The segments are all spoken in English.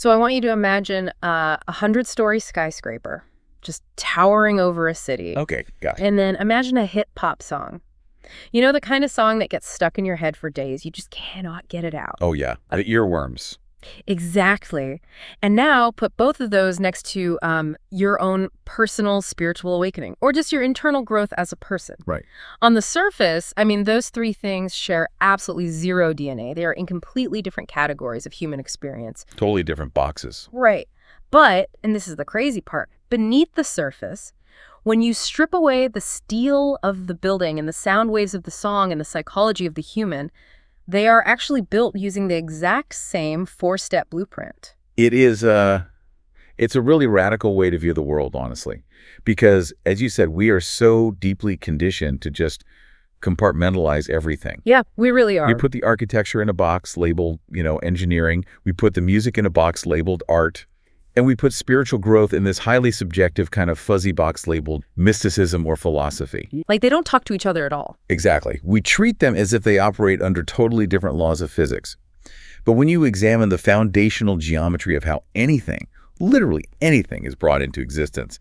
So I want you to imagine a 100-story skyscraper just towering over a city. Okay, got it. And then imagine a hit pop song. You know, the kind of song that gets stuck in your head for days. You just cannot get it out. Oh, yeah. The earworms. Exactly. And now put both of those next to your own personal spiritual awakening or just your internal growth as a person. Right. On the surface, I mean, those three things share absolutely zero DNA. They are in completely different categories of human experience. Totally different boxes. Right. But, and this is the crazy part, beneath the surface, when you strip away the steel of the building and the sound waves of the song and the psychology of the human, they are actually built using the exact same 4-step blueprint. It's a really radical way to view the world, honestly, because as you said, we are so deeply conditioned to just compartmentalize everything. Yeah, we really are. We put the architecture in a box labeled, engineering. We put the music in a box labeled art. And we put spiritual growth in this highly subjective kind of fuzzy box labeled mysticism or philosophy. Like they don't talk to each other at all. Exactly. We treat them as if they operate under totally different laws of physics. But when you examine the foundational geometry of how anything, literally anything, is brought into existence,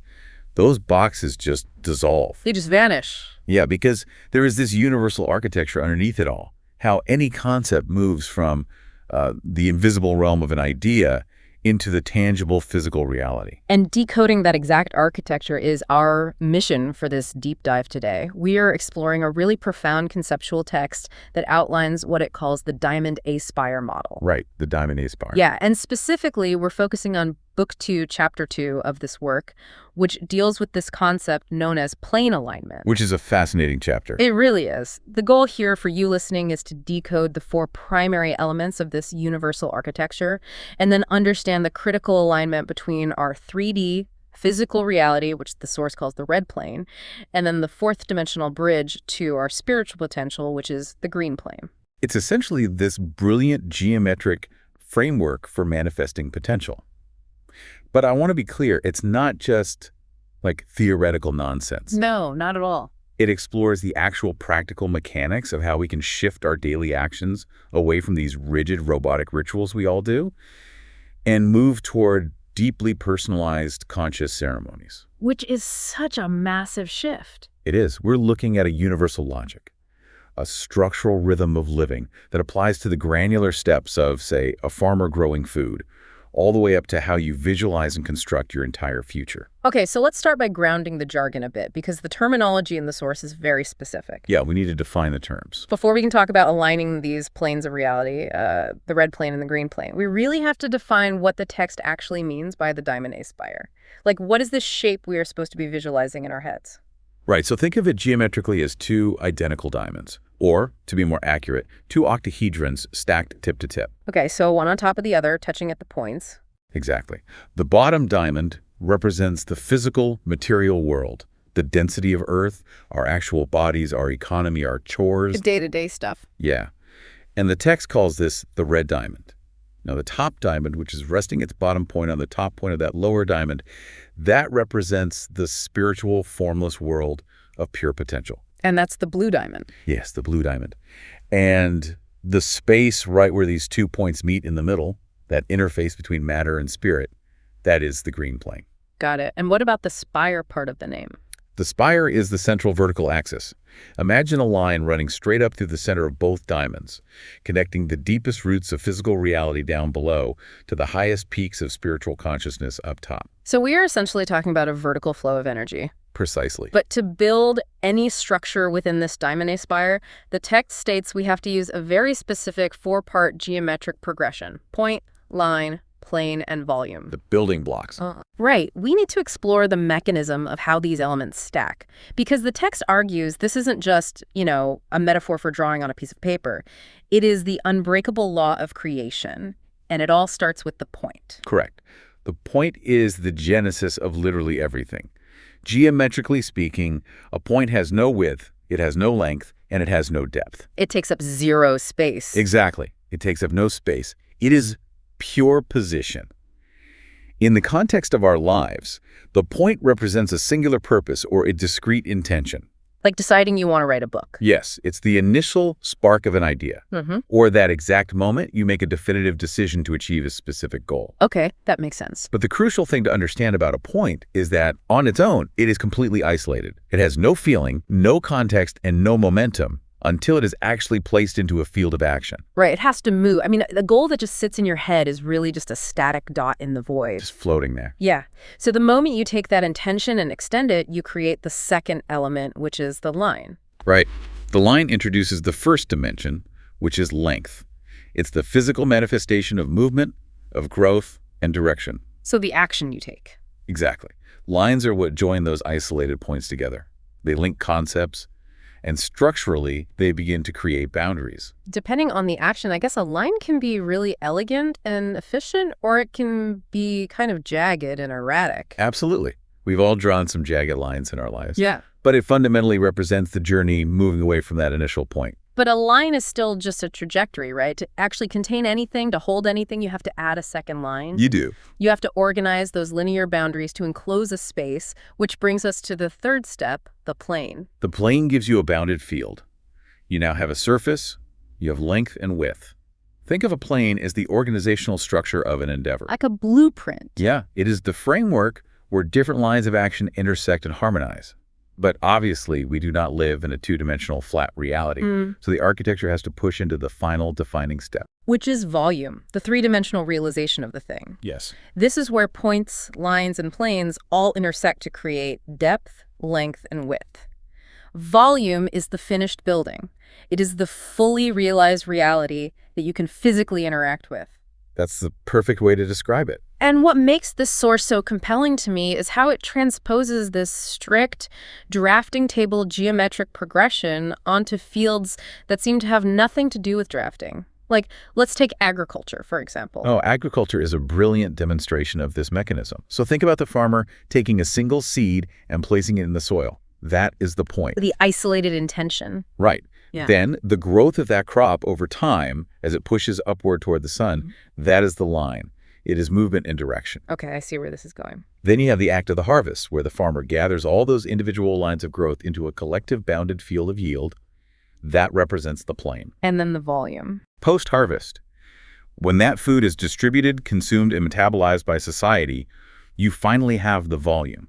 those boxes just dissolve. They just vanish. Yeah, because there is this universal architecture underneath it all. How any concept moves from the invisible realm of an idea into the tangible physical reality. And decoding that exact architecture is our mission for this deep dive today. We are exploring a really profound conceptual text that outlines what it calls the Diamond A-Spire model. Right, the Diamond A-Spire. Yeah, and specifically, we're focusing on Book 2, Chapter 2 of this work, which deals with this concept known as plane alignment. Which is a fascinating chapter. It really is. The goal here for you listening is to decode the 4 primary elements of this universal architecture and then understand the critical alignment between our 3D physical reality, which the source calls the red plane, and then the 4th dimensional bridge to our spiritual potential, which is the green plane. It's essentially this brilliant geometric framework for manifesting potential. But I want to be clear, it's not just like theoretical nonsense. No, not at all. It explores the actual practical mechanics of how we can shift our daily actions away from these rigid robotic rituals we all do and move toward deeply personalized conscious ceremonies. Which is such a massive shift. It is. We're looking at a universal logic, a structural rhythm of living that applies to the granular steps of, say, a farmer growing food, all the way up to how you visualize and construct your entire future. Okay, so let's start by grounding the jargon a bit, because the terminology in the source is very specific. Yeah, we need to define the terms. Before we can talk about aligning these planes of reality, the red plane and the green plane, we really have to define what the text actually means by the Diamond A-Spire. Like, what is this shape we are supposed to be visualizing in our heads? Right, so think of it geometrically as 2 identical diamonds, or, to be more accurate, 2 octahedrons stacked tip to tip. Okay, so one on top of the other, touching at the points. Exactly. The bottom diamond represents the physical, material world, the density of Earth, our actual bodies, our economy, our chores. The day-to-day stuff. Yeah. And the text calls this the red diamond. Now, the top diamond, which is resting its bottom point on the top point of that lower diamond, that represents the spiritual, formless world of pure potential. And that's the blue diamond. Yes, the blue diamond. And the space right where these 2 points meet in the middle, that interface between matter and spirit, that is the green plane. Got it. And what about the spire part of the name? The spire is the central vertical axis. Imagine a line running straight up through the center of both diamonds, connecting the deepest roots of physical reality down below to the highest peaks of spiritual consciousness up top. So we are essentially talking about a vertical flow of energy. Precisely. But to build any structure within this Diamond A-Spire, the text states we have to use a very specific 4-part geometric progression: point, line, plane, and volume. The building blocks. Right. We need to explore the mechanism of how these elements stack, because the text argues this isn't just, a metaphor for drawing on a piece of paper. It is the unbreakable law of creation, and it all starts with the point. Correct. The point is the genesis of literally everything. Geometrically speaking, a point has no width, it has no length, and it has no depth. It takes up 0 space. Exactly. It takes up no space. It is pure position. In the context of our lives, the point represents a singular purpose or a discrete intention. Like deciding you want to write a book. Yes, it's the initial spark of an idea, or that exact moment you make a definitive decision to achieve a specific goal. Okay, that makes sense. But the crucial thing to understand about a point is that, on its own, it is completely isolated. It has no feeling, no context, and no momentum until it is actually placed into a field of action. Right, it has to move. I mean, the goal that just sits in your head is really just a static dot in the void. Just floating there. Yeah. So the moment you take that intention and extend it, you create the second element, which is the line. Right. The line introduces the first dimension, which is length. It's the physical manifestation of movement, of growth, and direction. So the action you take. Exactly. Lines are what join those isolated points together. They link concepts, and structurally, they begin to create boundaries. Depending on the action, I guess a line can be really elegant and efficient, or it can be kind of jagged and erratic. Absolutely. We've all drawn some jagged lines in our lives. Yeah. But it fundamentally represents the journey moving away from that initial point. But a line is still just a trajectory, right? To actually contain anything, to hold anything, you have to add a second line. You do. You have to organize those linear boundaries to enclose a space, which brings us to the third step, the plane. The plane gives you a bounded field. You now have a surface, you have length and width. Think of a plane as the organizational structure of an endeavor. Like a blueprint. Yeah, it is the framework where different lines of action intersect and harmonize. But obviously, we do not live in a two-dimensional flat reality. So the architecture has to push into the final defining step. Which is volume, the three-dimensional realization of the thing. Yes. This is where points, lines, and planes all intersect to create depth, length, and width. Volume is the finished building. It is the fully realized reality that you can physically interact with. That's the perfect way to describe it. And what makes this source so compelling to me is how it transposes this strict drafting table geometric progression onto fields that seem to have nothing to do with drafting. Like, let's take agriculture, for example. Oh, agriculture is a brilliant demonstration of this mechanism. So think about the farmer taking a single seed and placing it in the soil. That is the point. The isolated intention. Right. Yeah. Then the growth of that crop over time, as it pushes upward toward the sun, that is the line. It is movement and direction. Okay, I see where this is going. Then you have the act of the harvest, where the farmer gathers all those individual lines of growth into a collective bounded field of yield. That represents the plane. And then the volume. Post-harvest, when that food is distributed, consumed, and metabolized by society, you finally have the volume.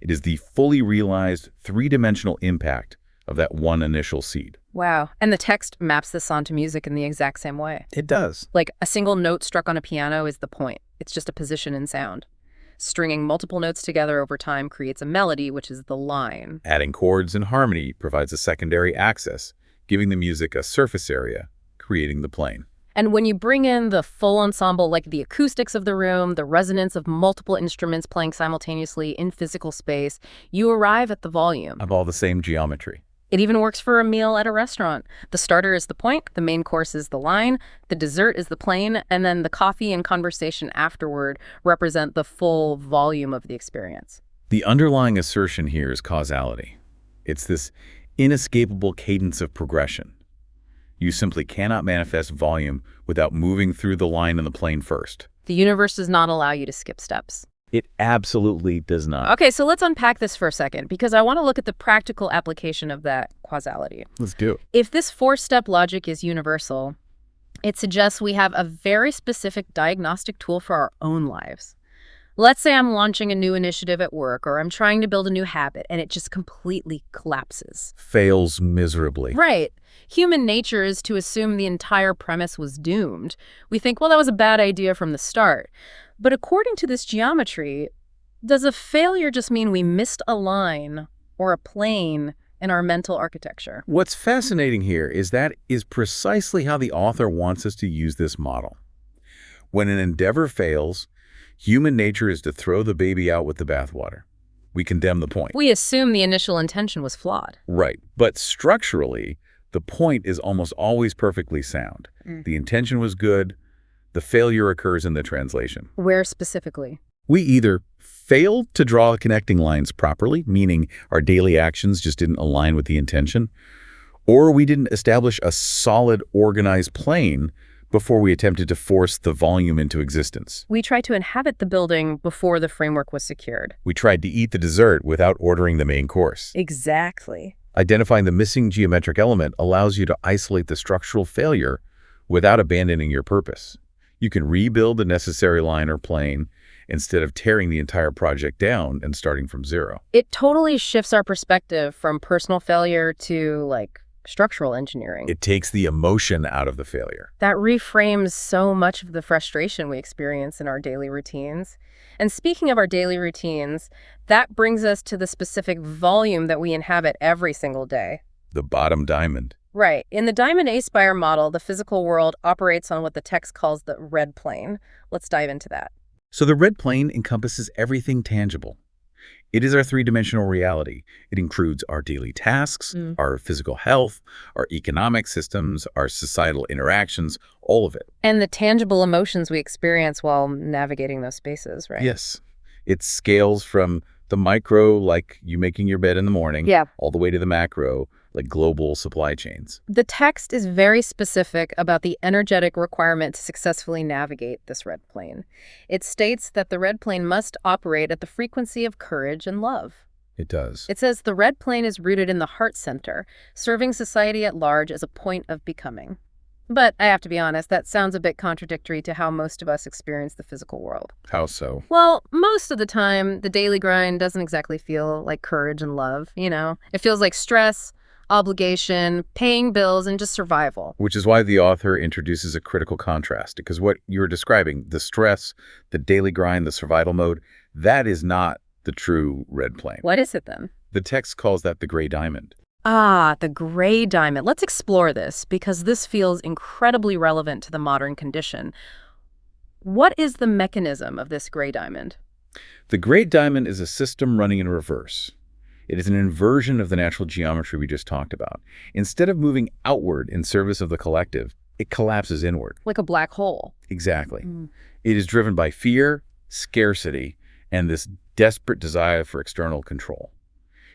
It is the fully realized three-dimensional impact of that one initial seed. Wow. And the text maps this onto music in the exact same way. It does. Like a single note struck on a piano is the point. It's just a position in sound. Stringing multiple notes together over time creates a melody, which is the line. Adding chords and harmony provides a secondary access, giving the music a surface area, creating the plane. And when you bring in the full ensemble, like the acoustics of the room, the resonance of multiple instruments playing simultaneously in physical space, you arrive at the volume. Of all the same geometry. It even works for a meal at a restaurant. The starter is the point, the main course is the line, the dessert is the plane, and then the coffee and conversation afterward represent the full volume of the experience. The underlying assertion here is causality. It's this inescapable cadence of progression. You simply cannot manifest volume without moving through the line and the plane first. The universe does not allow you to skip steps. It absolutely does not. Okay, so let's unpack this for a second, because I want to look at the practical application of that causality. Let's do it. If this four-step logic is universal, it suggests we have a very specific diagnostic tool for our own lives. Let's say I'm launching a new initiative at work, or I'm trying to build a new habit, and it just completely collapses. Fails miserably. Right. Human nature is to assume the entire premise was doomed. We think, well, that was a bad idea from the start. But according to this geometry, does a failure just mean we missed a line or a plane in our mental architecture? What's fascinating here is that is precisely how the author wants us to use this model. When an endeavor fails, human nature is to throw the baby out with the bathwater. We condemn the point. We assume the initial intention was flawed. Right. But structurally, the point is almost always perfectly sound. The intention was good. The failure occurs in the translation. Where specifically? We either failed to draw connecting lines properly, meaning our daily actions just didn't align with the intention, or we didn't establish a solid, organized plane before we attempted to force the volume into existence. We tried to inhabit the building before the framework was secured. We tried to eat the dessert without ordering the main course. Exactly. Identifying the missing geometric element allows you to isolate the structural failure without abandoning your purpose. You can rebuild the necessary line or plane instead of tearing the entire project down and starting from zero. It totally shifts our perspective from personal failure to, like, structural engineering. It takes the emotion out of the failure. That reframes so much of the frustration we experience in our daily routines. And speaking of our daily routines, that brings us to the specific volume that we inhabit every single day. The bottom diamond. Right. In the Diamond A-Spire model, the physical world operates on what the text calls the red plane. Let's dive into that. So the red plane encompasses everything tangible. It is our three-dimensional reality. It includes our daily tasks, our physical health, our economic systems, our societal interactions, all of it. And the tangible emotions we experience while navigating those spaces, right? Yes. It scales from the micro, like you making your bed in the morning, all the way to the macro, like global supply chains. The text is very specific about the energetic requirement to successfully navigate this red plane. It states that the red plane must operate at the frequency of courage and love. It does. It says the red plane is rooted in the heart center, serving society at large as a point of becoming. But I have to be honest, that sounds a bit contradictory to how most of us experience the physical world. How so? Well, most of the time, the daily grind doesn't exactly feel like courage and love, you know? It feels like stress, obligation, paying bills, and just survival. Which is why the author introduces a critical contrast, because what you're describing, the stress, the daily grind, the survival mode, that is not the true red plane. What is it then? The text calls that the gray diamond. Ah, the gray diamond. Let's explore this, because this feels incredibly relevant to the modern condition. What is the mechanism of this gray diamond? The gray diamond is a system running in reverse. It is an inversion of the natural geometry we just talked about. Instead of moving outward in service of the collective, it collapses inward. Like a black hole. Exactly. It is driven by fear, scarcity, and this desperate desire for external control.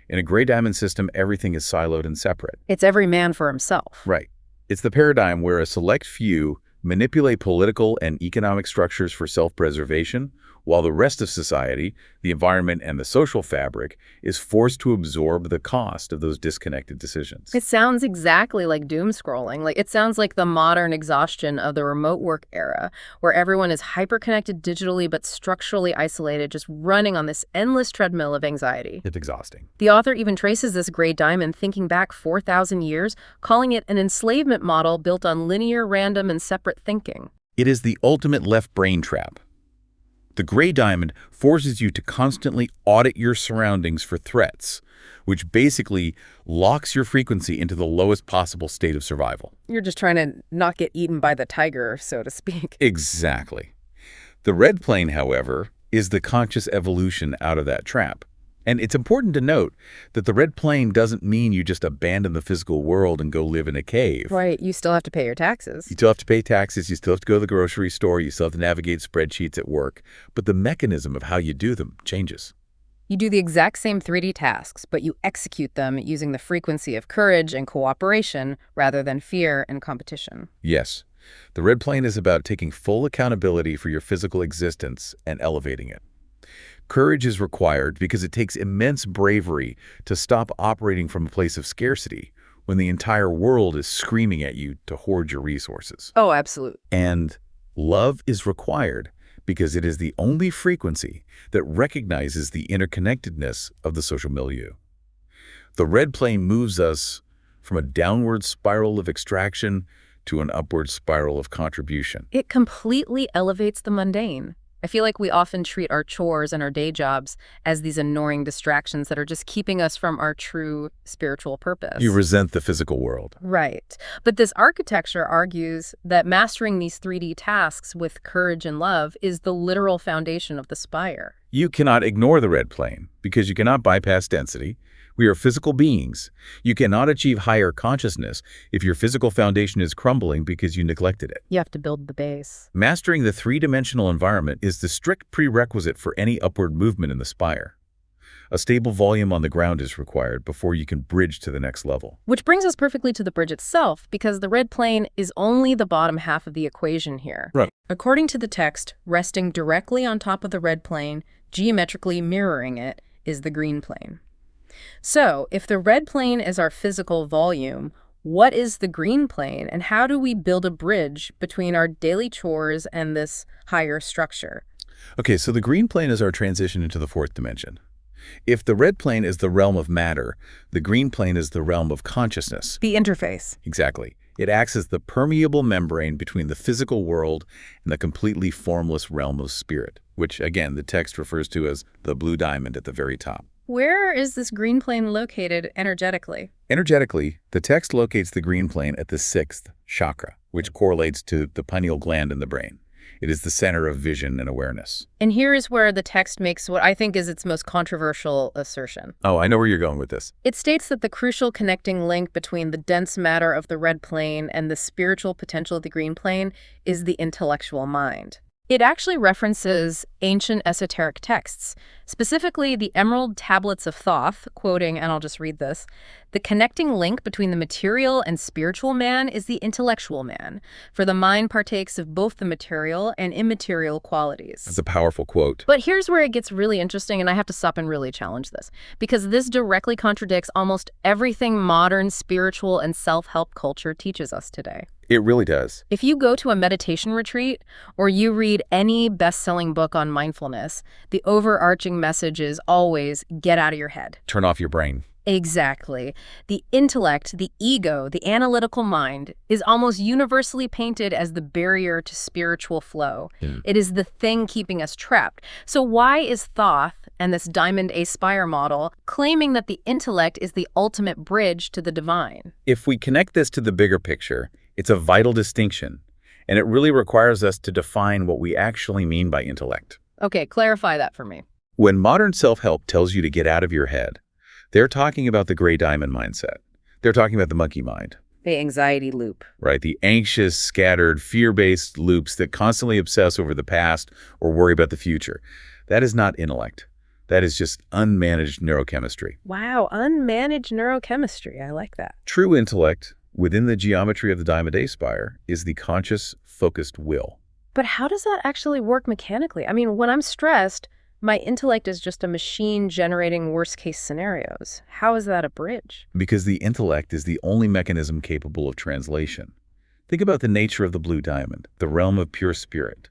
In a gray diamond system, everything is siloed and separate. It's every man for himself. Right. It's the paradigm where a select few manipulate political and economic structures for self-preservation, while the rest of society, the environment, and the social fabric is forced to absorb the cost of those disconnected decisions. It sounds exactly like doom scrolling. It sounds like the modern exhaustion of the remote work era, where everyone is hyper-connected digitally but structurally isolated, just running on this endless treadmill of anxiety. It's exhausting. The author even traces this gray diamond thinking back 4,000 years, calling it an enslavement model built on linear, random, and separate thinking. It is the ultimate left brain trap. The gray diamond forces you to constantly audit your surroundings for threats, which basically locks your frequency into the lowest possible state of survival. You're just trying to not get eaten by the tiger, so to speak. Exactly. The red plane, however, is the conscious evolution out of that trap. And it's important to note that the red plane doesn't mean you just abandon the physical world and go live in a cave. Right. You still have to pay your taxes. You still have to pay taxes. You still have to go to the grocery store. You still have to navigate spreadsheets at work. But the mechanism of how you do them changes. You do the exact same 3D tasks, but you execute them using the frequency of courage and cooperation rather than fear and competition. Yes. The red plane is about taking full accountability for your physical existence and elevating it. Courage is required because it takes immense bravery to stop operating from a place of scarcity when the entire world is screaming at you to hoard your resources. Oh, absolutely. And love is required because it is the only frequency that recognizes the interconnectedness of the social milieu. The red plane moves us from a downward spiral of extraction to an upward spiral of contribution. It completely elevates the mundane. I feel like we often treat our chores and our day jobs as these annoying distractions that are just keeping us from our true spiritual purpose. You resent the physical world. Right. But this architecture argues that mastering these 3D tasks with courage and love is the literal foundation of the spire. You cannot ignore the red plane because you cannot bypass density. We are physical beings. You cannot achieve higher consciousness if your physical foundation is crumbling because you neglected it. You have to build the base. Mastering the three-dimensional environment is the strict prerequisite for any upward movement in the spire. A stable volume on the ground is required before you can bridge to the next level. Which brings us perfectly to the bridge itself, because the red plane is only the bottom half of the equation here. Right. According to the text, resting directly on top of the red plane, geometrically mirroring it, is the green plane. So, if the red plane is our physical volume, what is the green plane, and how do we build a bridge between our daily chores and this higher structure? Okay, so the green plane is our transition into the fourth dimension. If the red plane is the realm of matter, the green plane is the realm of consciousness. The interface. Exactly. It acts as the permeable membrane between the physical world and the completely formless realm of spirit, which, again, the text refers to as the blue diamond at the very top. Where is this green plane located energetically? Energetically, the text locates the green plane at the sixth chakra, which correlates to the pineal gland in the brain. It is the center of vision and awareness. And here is where the text makes what I think is its most controversial assertion. Oh, I know where you're going with this. It states that the crucial connecting link between the dense matter of the red plane and the spiritual potential of the green plane is the intellectual mind. It actually references ancient esoteric texts, specifically the Emerald Tablets of Thoth, quoting, and I'll just read this, "The connecting link between the material and spiritual man is the intellectual man, for the mind partakes of both the material and immaterial qualities." That's a powerful quote. But here's where it gets really interesting, and I have to stop and really challenge this, because this directly contradicts almost everything modern spiritual and self-help culture teaches us today. It really does. If you go to a meditation retreat or you read any best-selling book on mindfulness, the overarching message is always get out of your head. Turn off your brain. Exactly. The intellect, the ego, the analytical mind is almost universally painted as the barrier to spiritual flow. Yeah. It is the thing keeping us trapped. So why is Thoth and this Diamond A-Spire model claiming that the intellect is the ultimate bridge to the divine? If we connect this to the bigger picture, it's a vital distinction, and it really requires us to define what we actually mean by intellect. Okay, clarify that for me. When modern self-help tells you to get out of your head, they're talking about the gray diamond mindset. They're talking about the monkey mind, The anxiety loop. right? The anxious, scattered, fear-based loops that constantly obsess over the past or worry about the future. That is not intellect. That is just unmanaged neurochemistry. Wow, unmanaged neurochemistry. I like that. True intellect, within the geometry of the Diamond A-Spire, is the conscious, focused will. But how does that actually work mechanically? I mean, when I'm stressed, my intellect is just a machine generating worst-case scenarios. How is that a bridge? Because the intellect is the only mechanism capable of translation. Think about the nature of the blue diamond, the realm of pure spirit.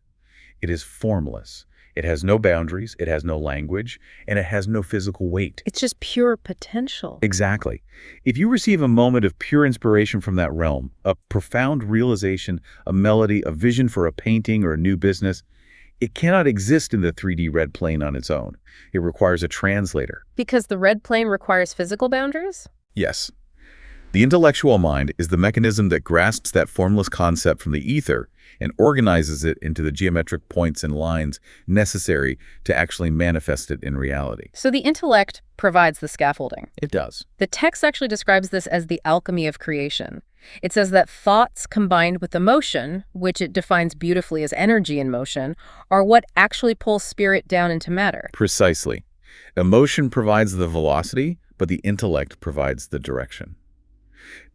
It is formless. It has no boundaries, it has no language, and it has no physical weight. It's just pure potential. Exactly. If you receive a moment of pure inspiration from that realm, a profound realization, a melody, a vision for a painting or a new business, it cannot exist in the 3D red plane on its own. It requires a translator. Because the red plane requires physical boundaries? Yes. The intellectual mind is the mechanism that grasps that formless concept from the ether and organizes it into the geometric points and lines necessary to actually manifest it in reality. So the intellect provides the scaffolding. It does. The text actually describes this as the alchemy of creation. It says that thoughts combined with emotion, which it defines beautifully as energy in motion, are what actually pulls spirit down into matter. Precisely. Emotion provides the velocity, but the intellect provides the direction.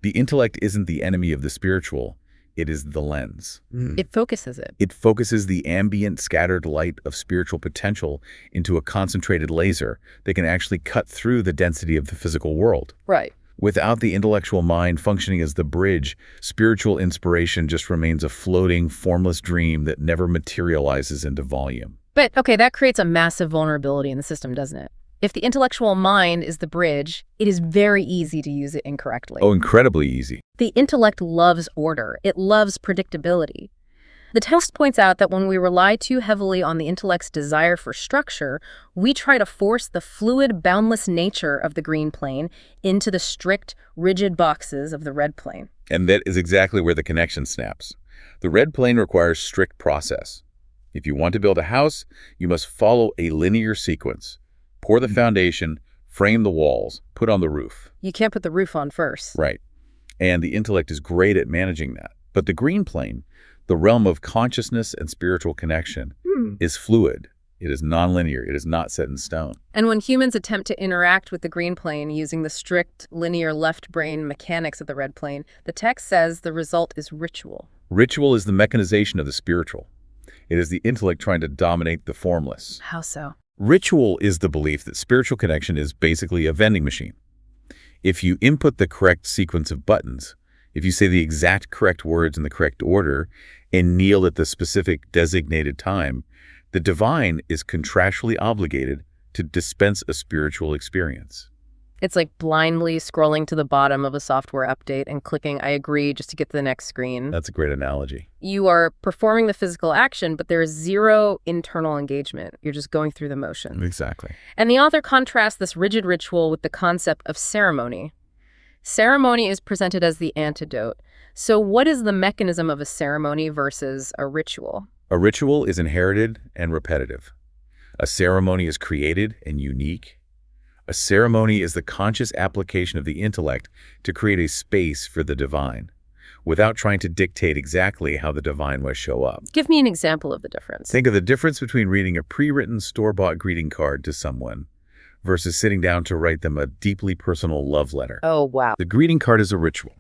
The intellect isn't the enemy of the spiritual. It is the lens. It focuses it. It focuses the ambient, scattered light of spiritual potential into a concentrated laser that can actually cut through the density of the physical world. Right. Without the intellectual mind functioning as the bridge, spiritual inspiration just remains a floating, formless dream that never materializes into volume. But, okay, that creates a massive vulnerability in the system, doesn't it? If the intellectual mind is the bridge, it is very easy to use it incorrectly. Oh, incredibly easy. The intellect loves order. It loves predictability. The text points out that when we rely too heavily on the intellect's desire for structure, we try to force the fluid, boundless nature of the green plane into the strict, rigid boxes of the red plane. And that is exactly where the connection snaps. The red plane requires strict process. If you want to build a house, you must follow a linear sequence. Pour the foundation, frame the walls, put on the roof. You can't put the roof on first. Right. And the intellect is great at managing that. But the green plane, the realm of consciousness and spiritual connection, is fluid. It is nonlinear. It is not set in stone. And when humans attempt to interact with the green plane using the strict linear left brain mechanics of the red plane, the text says the result is ritual. Ritual is the mechanization of the spiritual. It is the intellect trying to dominate the formless. How so? Ritual is the belief that spiritual connection is basically a vending machine. If you input the correct sequence of buttons, if you say the exact correct words in the correct order, and kneel at the specific designated time, the divine is contractually obligated to dispense a spiritual experience. It's like blindly scrolling to the bottom of a software update and clicking I agree just to get to the next screen. That's a great analogy. You are performing the physical action, but there is zero internal engagement. You're just going through the motions. Exactly. And the author contrasts this rigid ritual with the concept of ceremony. Ceremony is presented as the antidote. So what is the mechanism of a ceremony versus a ritual? A ritual is inherited and repetitive. A ceremony is created and unique. A ceremony is the conscious application of the intellect to create a space for the divine, without trying to dictate exactly how the divine must show up. Give me an example of the difference. Think of the difference between reading a pre-written store-bought greeting card to someone versus sitting down to write them a deeply personal love letter. Oh, wow. The greeting card is a ritual.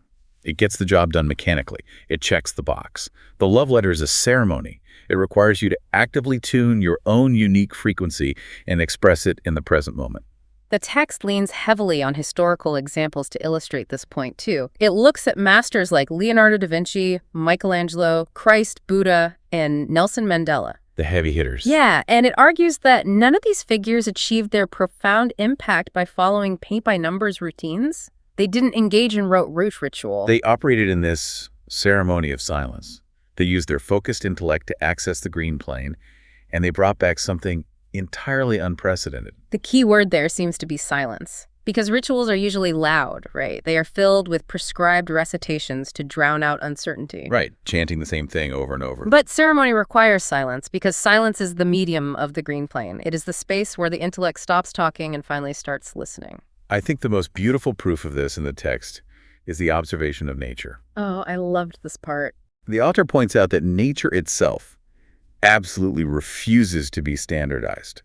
It gets the job done mechanically. It checks the box. The love letter is a ceremony. It requires you to actively tune your own unique frequency and express it in the present moment. The text leans heavily on historical examples to illustrate this point, too. It looks at masters like Leonardo da Vinci, Michelangelo, Christ, Buddha, and Nelson Mandela. The heavy hitters. Yeah, and it argues that none of these figures achieved their profound impact by following paint-by-numbers routines. They didn't engage in rote ritual. They operated in this ceremony of silence. They used their focused intellect to access the green plane, and they brought back something entirely unprecedented. The key word there seems to be silence, because rituals are usually loud, right? They are filled with prescribed recitations to drown out uncertainty. Right, chanting the same thing over and over. But ceremony requires silence, because silence is the medium of the green plane. It is the space where the intellect stops talking and finally starts listening. I think the most beautiful proof of this in the text is the observation of nature. Oh, I loved this part. The author points out that nature itself absolutely refuses to be standardized.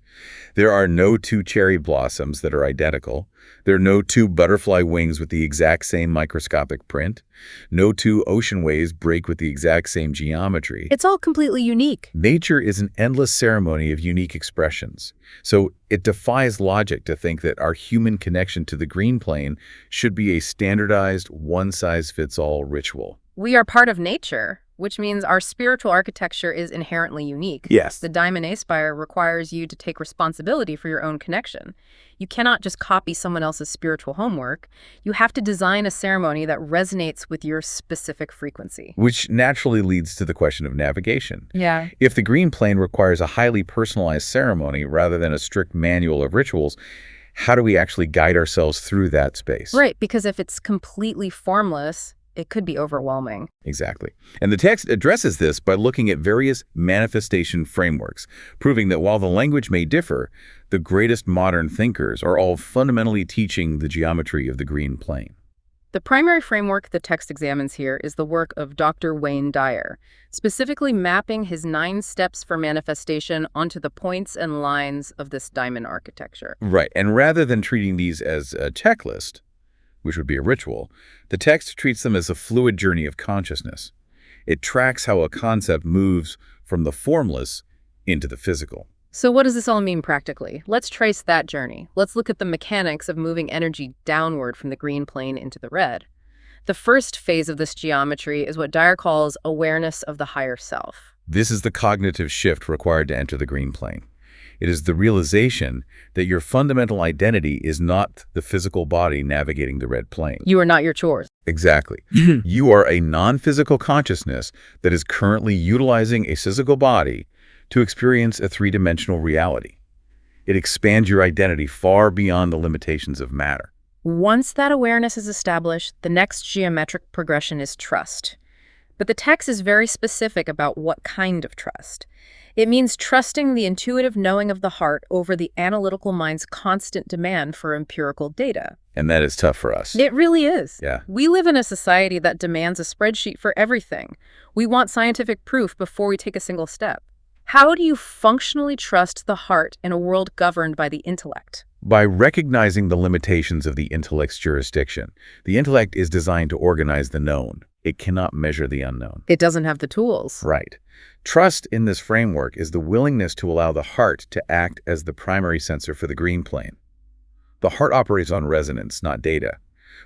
There are no two cherry blossoms that are identical. There are no two butterfly wings with the exact same microscopic print. No two ocean waves break with the exact same geometry. It's all completely unique. Nature is an endless ceremony of unique expressions. So it defies logic to think that our human connection to the green plane should be a standardized, one-size-fits-all ritual. We are part of nature, which means our spiritual architecture is inherently unique. Yes. The Diamond A-Spire requires you to take responsibility for your own connection. You cannot just copy someone else's spiritual homework. You have to design a ceremony that resonates with your specific frequency. Which naturally leads to the question of navigation. Yeah. If the green plane requires a highly personalized ceremony rather than a strict manual of rituals, how do we actually guide ourselves through that space? Right, because if it's completely formless, it could be overwhelming. Exactly. And the text addresses this by looking at various manifestation frameworks, proving that while the language may differ, the greatest modern thinkers are all fundamentally teaching the geometry of the green plane. The primary framework the text examines here is the work of Dr. Wayne Dyer, specifically mapping his 9 steps for manifestation onto the points and lines of this diamond architecture. Right. And rather than treating these as a checklist, which would be a ritual, the text treats them as a fluid journey of consciousness. It tracks how a concept moves from the formless into the physical. So what does this all mean practically? Let's trace that journey. Let's look at the mechanics of moving energy downward from the green plane into the red. The first phase of this geometry is what Dyer calls awareness of the higher self. This is the cognitive shift required to enter the green plane. It is the realization that your fundamental identity is not the physical body navigating the red plane. You are not your chores. Exactly. You are a non-physical consciousness that is currently utilizing a physical body to experience a three-dimensional reality. It expands your identity far beyond the limitations of matter. Once that awareness is established, the next geometric progression is trust. But the text is very specific about what kind of trust. It means trusting the intuitive knowing of the heart over the analytical mind's constant demand for empirical data. And that is tough for us. It really is. Yeah. We live in a society that demands a spreadsheet for everything. We want scientific proof before we take a single step. How do you functionally trust the heart in a world governed by the intellect? By recognizing the limitations of the intellect's jurisdiction, the intellect is designed to organize the known. It cannot measure the unknown. It doesn't have the tools. Right. Trust in this framework is the willingness to allow the heart to act as the primary sensor for the green plane. The heart operates on resonance, not data.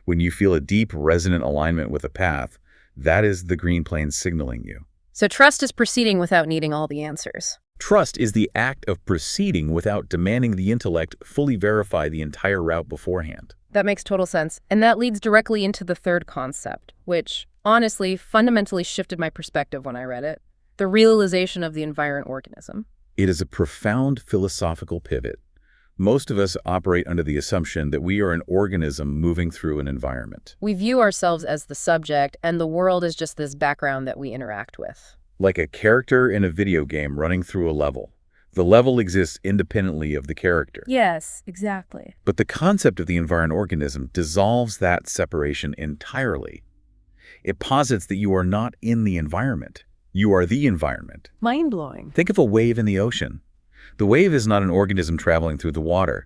When you feel a deep, resonant alignment with a path, that is the green plane signaling you. So trust is proceeding without needing all the answers. Trust is the act of proceeding without demanding the intellect fully verify the entire route beforehand. That makes total sense. And that leads directly into the third concept, which, honestly, fundamentally shifted my perspective when I read it. The realization of the environt organism. It is a profound philosophical pivot. Most of us operate under the assumption that we are an organism moving through an environment. We view ourselves as the subject, and the world is just this background that we interact with. Like a character in a video game running through a level. The level exists independently of the character. Yes, exactly. But the concept of the environt organism dissolves that separation entirely. It posits that you are not in the environment. You are the environment. Mind-blowing. Think of a wave in the ocean. The wave is not an organism traveling through the water.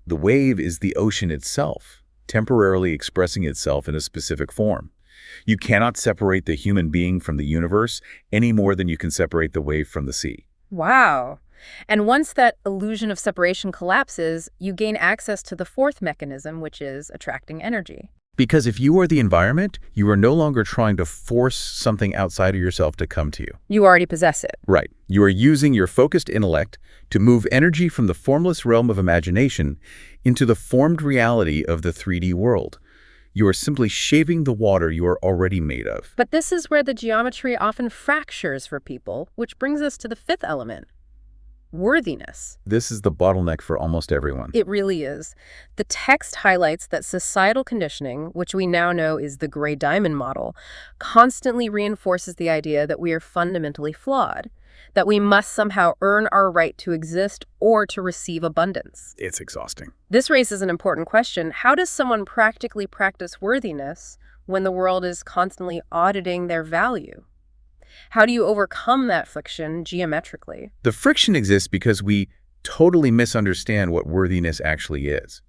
The wave is the ocean itself, temporarily expressing itself in a specific form. You cannot separate the human being from the universe any more than you can separate the wave from the sea. Wow. And once that illusion of separation collapses, you gain access to the fourth mechanism, which is attracting energy. Because if you are the environment, you are no longer trying to force something outside of yourself to come to you. You already possess it. Right. You are using your focused intellect to move energy from the formless realm of imagination into the formed reality of the 3D world. You are simply shaping the water you are already made of. But this is where the geometry often fractures for people, which brings us to the fifth element. Worthiness. This is the bottleneck for almost everyone. It really is. The text highlights that societal conditioning, which we now know is the gray diamond model, constantly reinforces the idea that we are fundamentally flawed, that we must somehow earn our right to exist or to receive abundance. It's exhausting. This raises an important question. How does someone practically practice worthiness when the world is constantly auditing their value? How do you overcome that friction geometrically? The friction exists because we totally misunderstand what worthiness actually is.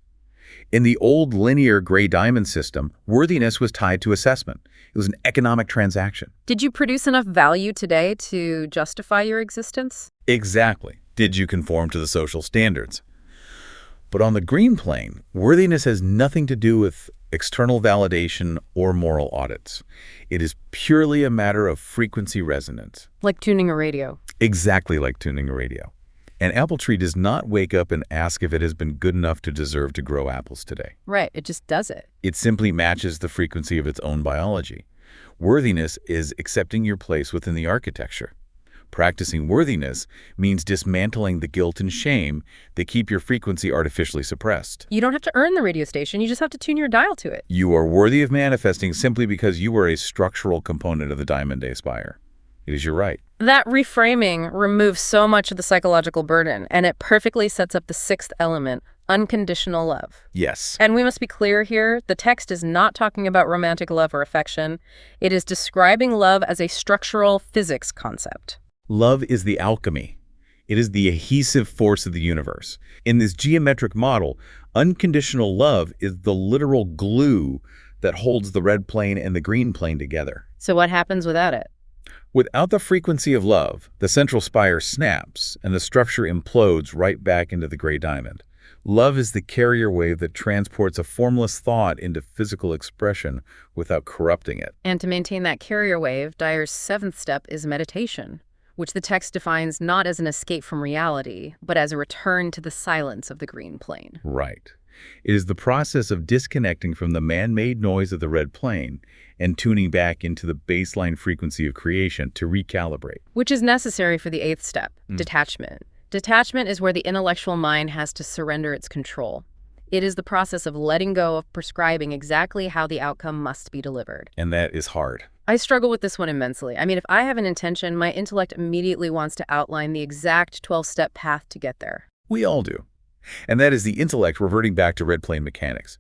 In the old linear gray diamond system, worthiness was tied to assessment. It was an economic transaction. Did you produce enough value today to justify your existence? Exactly. Did you conform to the social standards? But on the green plane, worthiness has nothing to do with external validation or moral audits. It is purely a matter of frequency resonance. Like tuning a radio. Exactly like tuning a radio. An apple tree does not wake up and ask if it has been good enough to deserve to grow apples today. Right, it just does it. It simply matches the frequency of its own biology. Worthiness is accepting your place within the architecture. Practicing worthiness means dismantling the guilt and shame that keep your frequency artificially suppressed. You don't have to earn the radio station, you just have to tune your dial to it. You are worthy of manifesting simply because you are a structural component of the Diamond A-Spire. It is your right. That reframing removes so much of the psychological burden, and it perfectly sets up the sixth element, unconditional love. Yes. And we must be clear here, the text is not talking about romantic love or affection. It is describing love as a structural physics concept. Love is the alchemy. It is the adhesive force of the universe. In this geometric model, unconditional love is the literal glue that holds the red plane and the green plane together. So what happens without it? Without the frequency of love, the central spire snaps and the structure implodes right back into the gray diamond. Love is the carrier wave that transports a formless thought into physical expression without corrupting it. And to maintain that carrier wave, Dyer's seventh step is meditation, which the text defines not as an escape from reality, but as a return to the silence of the green plane. Right. It is the process of disconnecting from the man-made noise of the red plane and tuning back into the baseline frequency of creation to recalibrate. Which is necessary for the eighth step, detachment. Detachment is where the intellectual mind has to surrender its control. It is the process of letting go of prescribing exactly how the outcome must be delivered. And that is hard. I struggle with this one immensely. I mean, if I have an intention, my intellect immediately wants to outline the exact 12-step path to get there. We all do. And that is the intellect reverting back to red plane mechanics.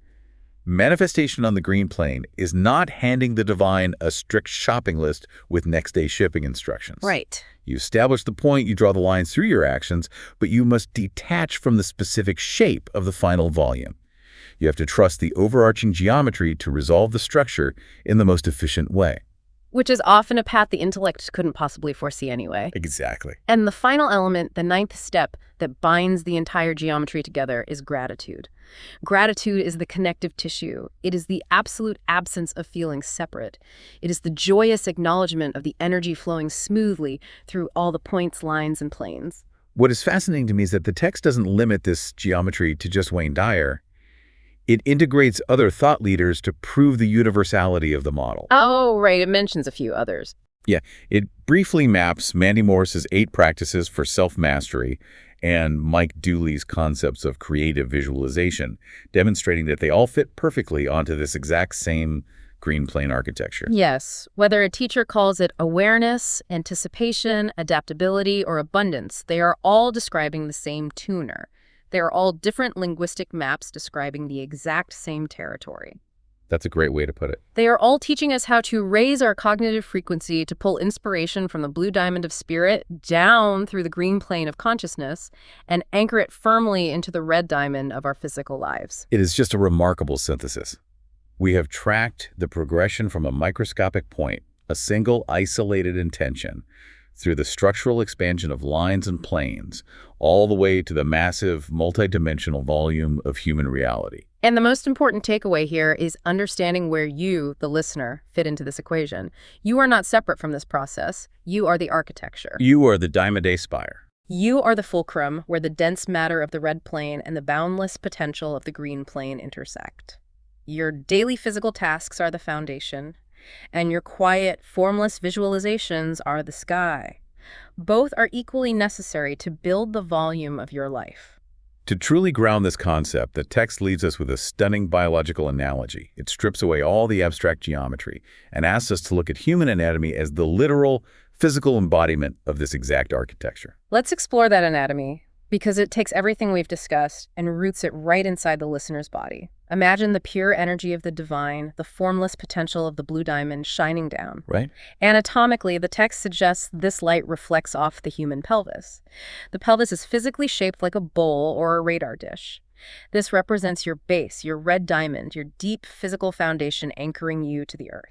Manifestation on the green plane is not handing the divine a strict shopping list with next-day shipping instructions. Right. You establish the point, you draw the lines through your actions, but you must detach from the specific shape of the final volume. You have to trust the overarching geometry to resolve the structure in the most efficient way. Which is often a path the intellect couldn't possibly foresee anyway. Exactly. And the final element, the ninth step that binds the entire geometry together, is gratitude. Gratitude is the connective tissue. It is the absolute absence of feeling separate. It is the joyous acknowledgement of the energy flowing smoothly through all the points, lines, and planes. What is fascinating to me is that the text doesn't limit this geometry to just Wayne Dyer. It integrates other thought leaders to prove the universality of the model. Oh, right. It mentions a few others. Yeah, it briefly maps Mandy Morris's 8 practices for self-mastery and Mike Dooley's concepts of creative visualization, demonstrating that they all fit perfectly onto this exact same green plane architecture. Yes. Whether a teacher calls it awareness, anticipation, adaptability, or abundance, they are all describing the same tuner. They are all different linguistic maps describing the exact same territory. That's a great way to put it. They are all teaching us how to raise our cognitive frequency to pull inspiration from the blue diamond of spirit down through the green plane of consciousness and anchor it firmly into the red diamond of our physical lives. It is just a remarkable synthesis. We have tracked the progression from a microscopic point, a single isolated intention, through the structural expansion of lines and planes, all the way to the massive, multidimensional volume of human reality. And the most important takeaway here is understanding where you, the listener, fit into this equation. You are not separate from this process. You are the architecture. You are the Diamond A-Spire. You are the fulcrum where the dense matter of the red plane and the boundless potential of the green plane intersect. Your daily physical tasks are the foundation, and your quiet, formless visualizations are the sky. Both are equally necessary to build the volume of your life. To truly ground this concept, the text leaves us with a stunning biological analogy. It strips away all the abstract geometry and asks us to look at human anatomy as the literal, physical embodiment of this exact architecture. Let's explore that anatomy, because it takes everything we've discussed and roots it right inside the listener's body. Imagine the pure energy of the divine, the formless potential of the blue diamond shining down. Right? Anatomically, the text suggests this light reflects off the human pelvis. The pelvis is physically shaped like a bowl or a radar dish. This represents your base, your red diamond, your deep physical foundation anchoring you to the earth.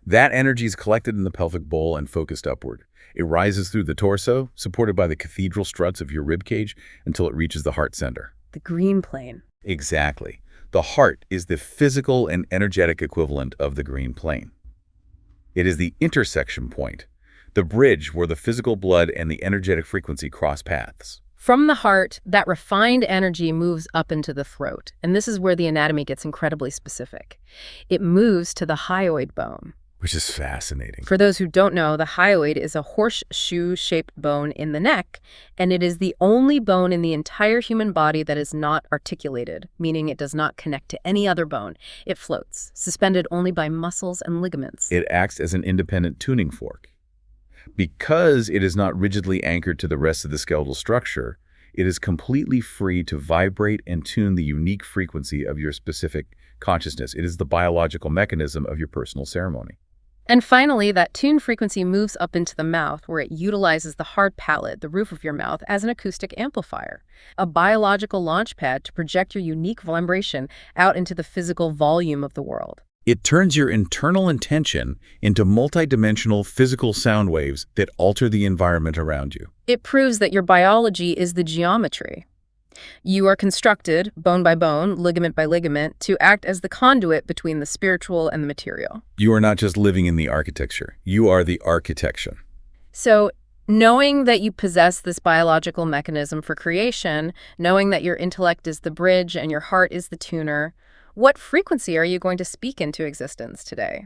That energy is collected in the pelvic bowl and focused upward. It rises through the torso, supported by the cathedral struts of your ribcage, until it reaches the heart center. The green plane. Exactly. The heart is the physical and energetic equivalent of the green plane. It is the intersection point, the bridge where the physical blood and the energetic frequency cross paths. From the heart, that refined energy moves up into the throat, and this is where the anatomy gets incredibly specific. It moves to the hyoid bone. Which is fascinating. For those who don't know, the hyoid is a horseshoe-shaped bone in the neck, and it is the only bone in the entire human body that is not articulated, meaning it does not connect to any other bone. It floats, suspended only by muscles and ligaments. It acts as an independent tuning fork. Because it is not rigidly anchored to the rest of the skeletal structure, it is completely free to vibrate and tune the unique frequency of your specific consciousness. It is the biological mechanism of your personal ceremony. And finally, that tune frequency moves up into the mouth, where it utilizes the hard palate, the roof of your mouth, as an acoustic amplifier, a biological launch pad to project your unique vibration out into the physical volume of the world. It turns your internal intention into multidimensional physical sound waves that alter the environment around you. It proves that your biology is the geometry. You are constructed, bone by bone, ligament by ligament, to act as the conduit between the spiritual and the material. You are not just living in the architecture. You are the architecture. So, knowing that you possess this biological mechanism for creation, knowing that your intellect is the bridge and your heart is the tuner, what frequency are you going to speak into existence today?